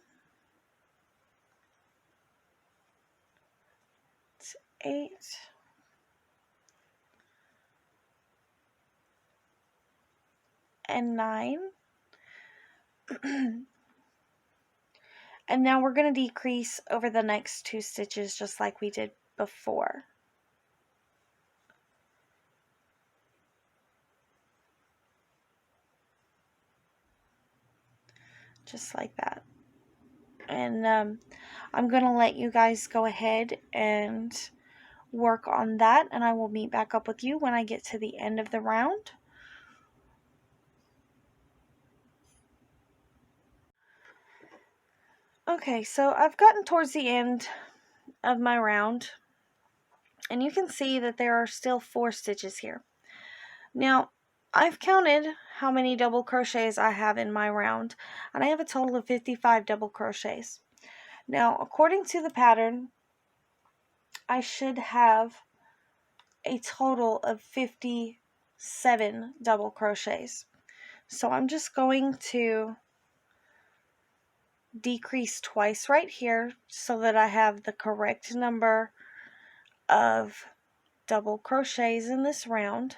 8, and 9. And now we're going to decrease over the next 2 stitches just like we did before. Just like that. And I'm going to let you guys go ahead and work on that, and I will meet back up with you when I get to the end of the round. Okay, so I've gotten towards the end of my round, and you can see that there are still 4 stitches here. Now, I've counted how many double crochets I have in my round, and I have a total of 55 double crochets. Now, according to the pattern, I should have a total of 57 double crochets. So I'm just going to decrease twice right here so that I have the correct number of double crochets in this round.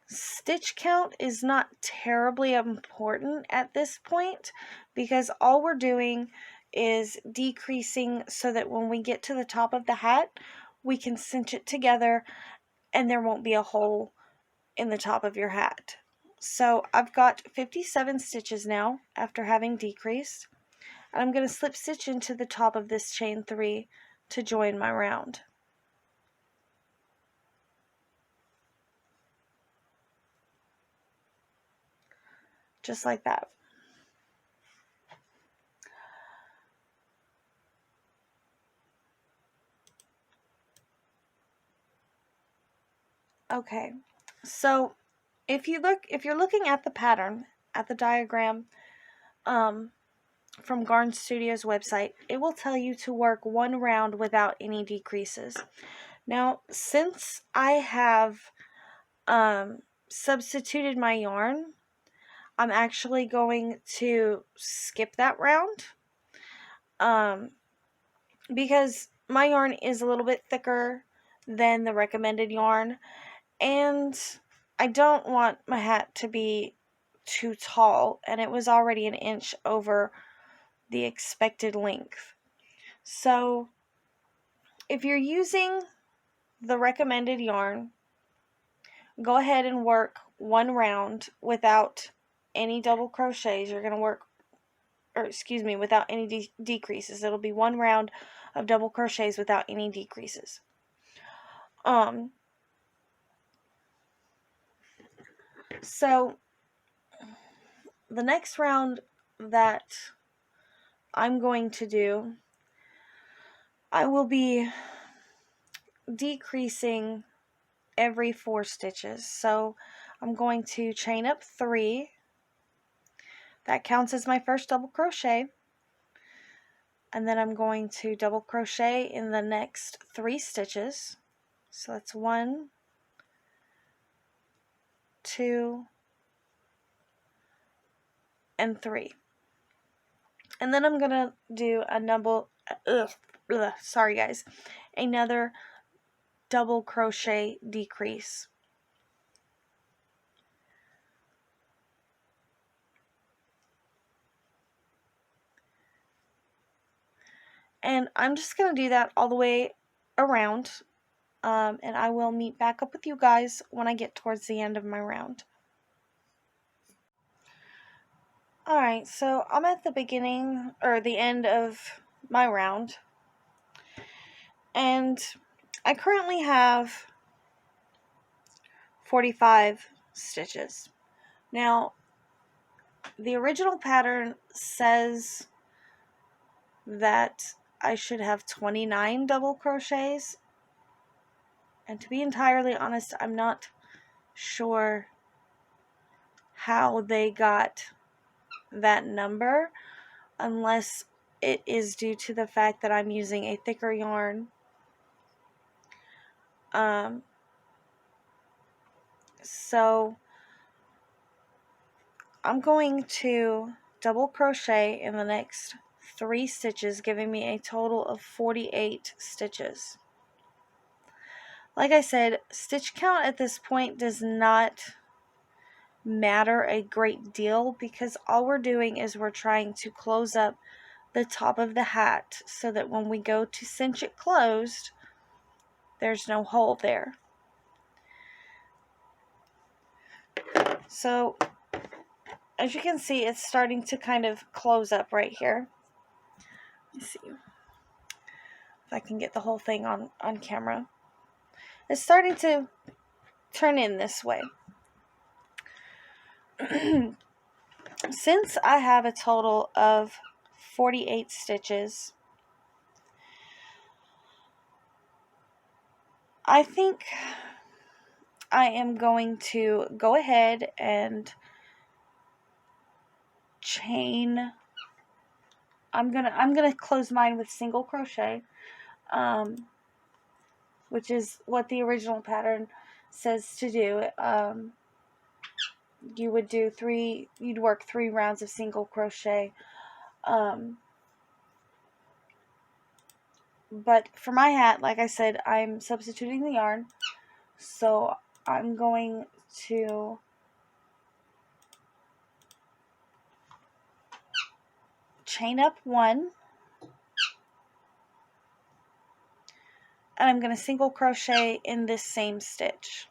Stitch count is not terribly important at this point because all we're doing is decreasing so that when we get to the top of the hat, we can cinch it together and there won't be a hole in the top of your hat. So I've got 57 stitches now after having decreased. And I'm going to slip stitch into the top of this chain 3 to join my round. Just like that. Okay, so if you're looking at the pattern, at the diagram, from Garn Studio's website, it will tell you to work one round without any decreases. Now, since I have substituted my yarn, I'm actually going to skip that round because my yarn is a little bit thicker than the recommended yarn, and I don't want my hat to be too tall, and it was already an inch over the expected length. So if you're using the recommended yarn, go ahead and work one round without any double crochets. You're going to work, without any decreases. It'll be one round of double crochets without any decreases. So the next round that I'm going to do, I will be decreasing every 4 stitches. So I'm going to chain up 3. That counts as my first double crochet. And then I'm going to double crochet in the next 3 stitches. So that's 1, 2, and 3. And then I'm going to do another double crochet decrease. And I'm just going to do that all the way around, and I will meet back up with you guys when I get towards the end of my round. Alright, so I'm at the beginning, or the end of my round, and I currently have 45 stitches. Now, the original pattern says that I should have 29 double crochets, and to be entirely honest, I'm not sure how they got that number, unless it is due to the fact that I'm using a thicker yarn. So I'm going to double crochet in the next 3 stitches, giving me a total of 48 stitches. Like I said, stitch count at this point does not matter a great deal, because all we're doing is we're trying to close up the top of the hat so that when we go to cinch it closed, there's no hole there. So as you can see, it's starting to kind of close up right here. Let me see if I can get the whole thing on camera. It's starting to turn in this way. Since I have a total of 48 stitches, I think I am going to go ahead and chain. I'm gonna close mine with single crochet, which is what the original pattern says to do. You would do you'd work 3 rounds of single crochet. But for my hat, like I said, I'm substituting the yarn, so I'm going to chain up 1, and I'm going to single crochet in this same stitch.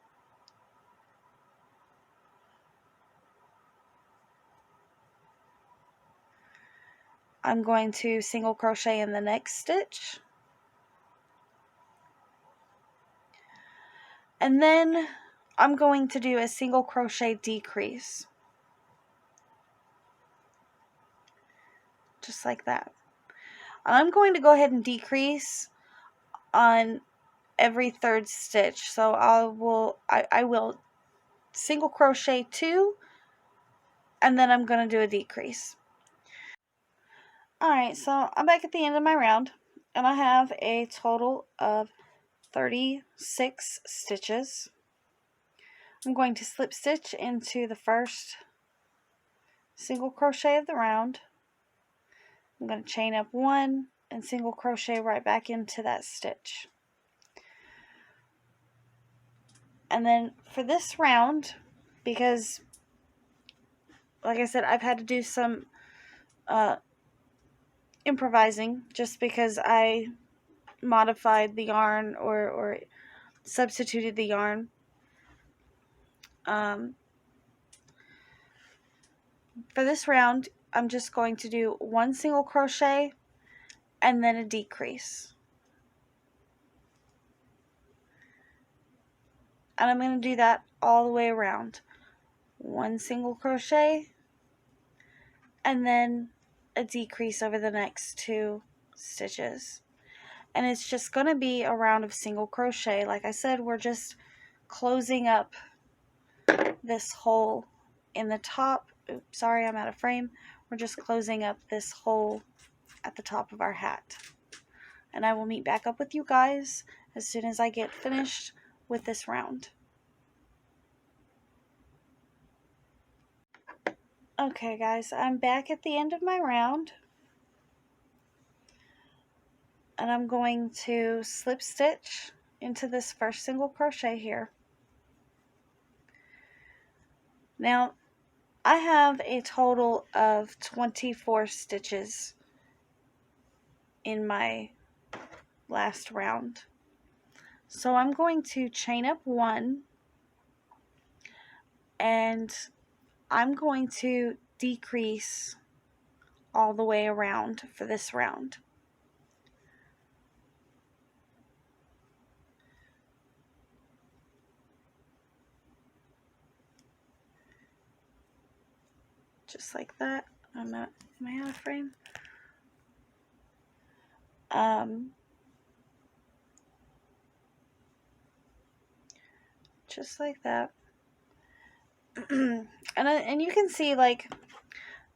I'm going to single crochet in the next stitch, and then I'm going to do a single crochet decrease, just like that. I'm going to go ahead and decrease on every third stitch. So I will single crochet 2, and then I'm going to do a decrease. Alright, so I'm back at the end of my round, and I have a total of 36 stitches. I'm going to slip stitch into the first single crochet of the round. I'm going to chain up 1 and single crochet right back into that stitch. And then for this round, because like I said, I've had to do some improvising just because I modified the yarn or substituted the yarn. For this round, I'm just going to do 1 single crochet and then a decrease. And I'm going to do that all the way around. 1 single crochet and then a decrease over the next 2 stitches. And it's just going to be a round of single crochet. Like I said, we're just closing up this hole in the top. Oops, sorry, I'm out of frame. We're just closing up this hole at the top of our hat. And I will meet back up with you guys as soon as I get finished with this round. Okay guys, I'm back at the end of my round, and I'm going to slip stitch into this first single crochet here. Now I have a total of 24 stitches in my last round, so I'm going to chain up 1 and I'm going to decrease all the way around for this round. Just like that. Am I out of frame? Just like that. and you can see, like,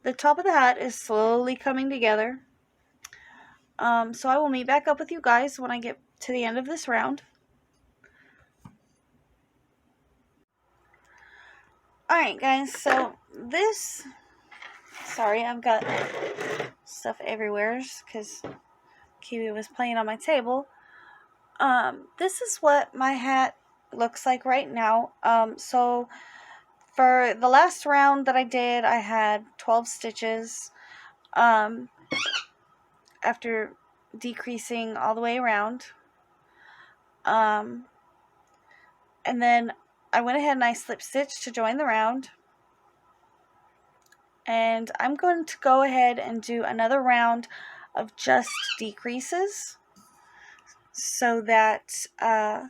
the top of the hat is slowly coming together. So I will meet back up with you guys when I get to the end of this round. Alright guys, so this, sorry, I've got stuff everywhere because Kiwi was playing on my table. This is what my hat looks like right now. So for the last round that I did, I had 12 stitches after decreasing all the way around. And then I went ahead and I slip stitched to join the round. And I'm going to go ahead and do another round of just decreases so that I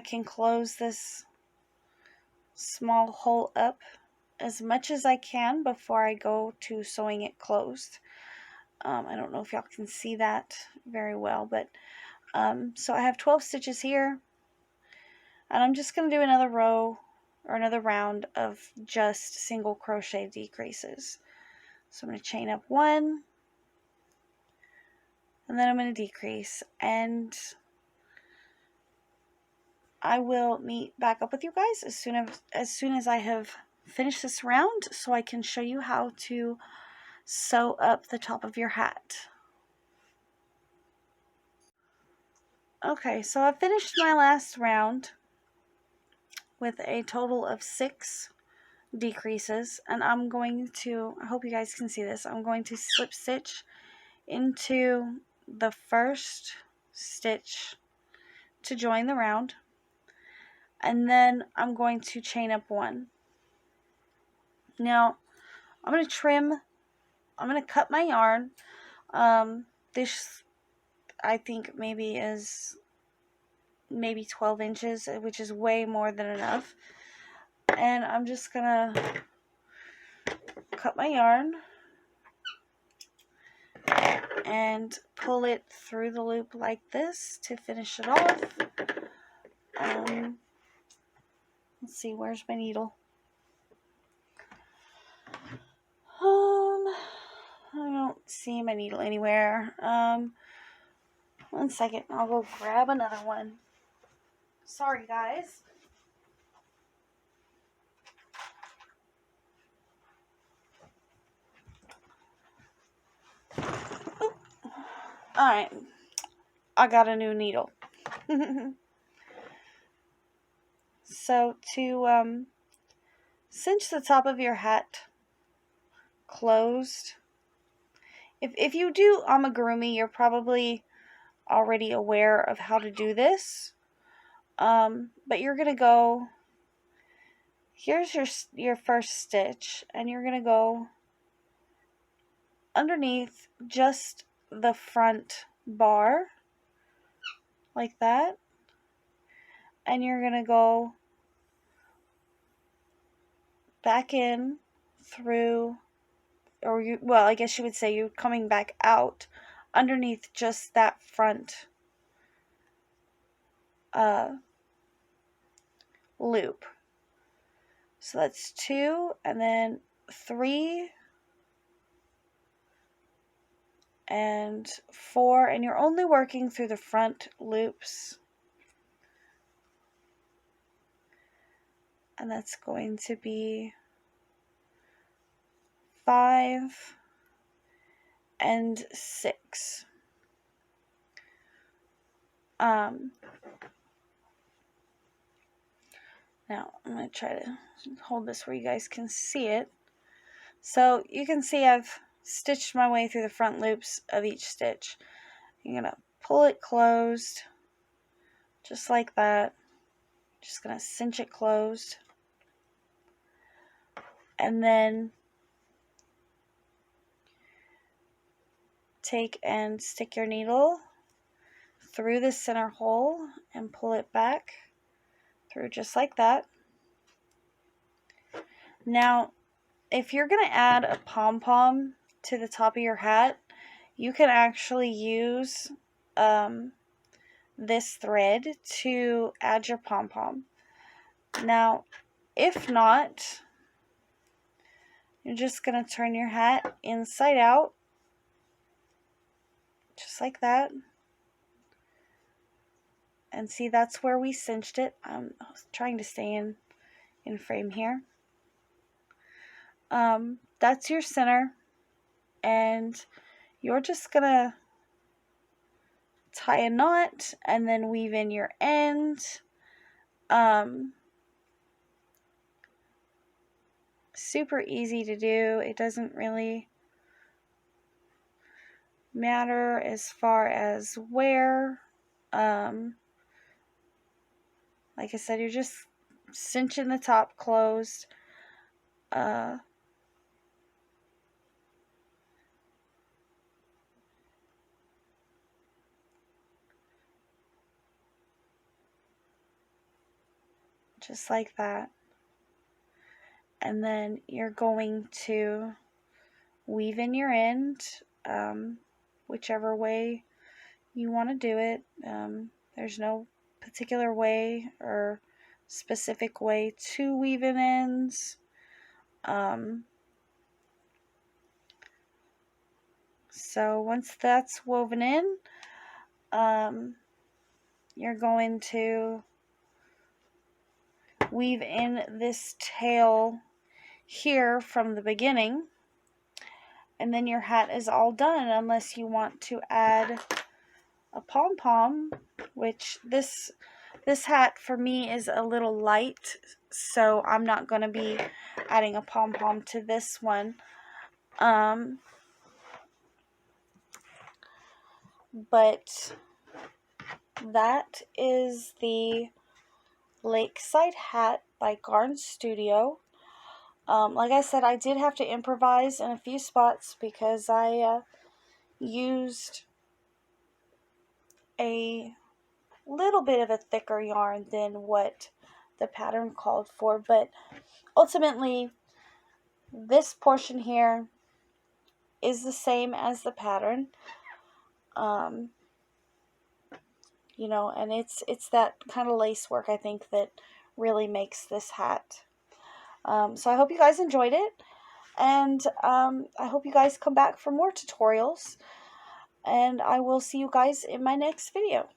can close this small hole up as much as I can before I go to sewing it closed. I don't know if y'all can see that very well, but so I have 12 stitches here, and I'm just going to do another row or another round of just single crochet decreases. So I'm going to chain up 1, and then I'm going to decrease, and I will meet back up with you guys as soon as I have finished this round, so I can show you how to sew up the top of your hat. Okay, so I've finished my last round with a total of 6 decreases, and I'm going to, I hope you guys can see this, I'm going to slip stitch into the first stitch to join the round, and then I'm going to chain up 1. Now I'm going to cut my yarn. This I think is maybe 12 inches, which is way more than enough. And I'm just gonna cut my yarn and pull it through the loop like this to finish it off. Let's see, where's my needle? I don't see my needle anywhere. One second, I'll go grab another one. Sorry, guys. Alright, I got a new needle. So to cinch the top of your hat closed, if you do amigurumi, you're probably already aware of how to do this. But you're going to go, here's your first stitch, and you're going to go underneath just the front bar, like that. And you're going to go back in through, or well, I guess you would say you're coming back out underneath just that front loop. So that's 2, and then 3, and 4, and you're only working through the front loops. And that's going to be 5 and 6. Now I'm going to try to hold this where you guys can see it. So you can see I've stitched my way through the front loops of each stitch. You're going to pull it closed, just like that. Just going to cinch it closed. And then take and stick your needle through the center hole and pull it back through just like that. Now, if you're going to add a pom-pom to the top of your hat, you can actually use this thread to add your pom-pom. Now, if not, you're just going to turn your hat inside out, just like that. And see, that's where we cinched it. I'm trying to stay in frame here. That's your center, and you're just gonna tie a knot and then weave in your end. Super easy to do. It doesn't really matter as far as where. Like I said, you're just cinching the top closed. Just like that. And then you're going to weave in your end, whichever way you want to do it. There's no particular way or specific way to weave in ends. So once that's woven in, you're going to weave in this tail here from the beginning, and then your hat is all done, unless you want to add a pom-pom, which this hat for me is a little light, so I'm not going to be adding a pom-pom to this one. But that is the Lakeside hat by Garn Studio. Like I said, I did have to improvise in a few spots because I used a little bit of a thicker yarn than what the pattern called for, but ultimately this portion here is the same as the pattern. You know, and it's that kind of lace work, I think, that really makes this hat. So I hope you guys enjoyed it, and I hope you guys come back for more tutorials, and I will see you guys in my next video.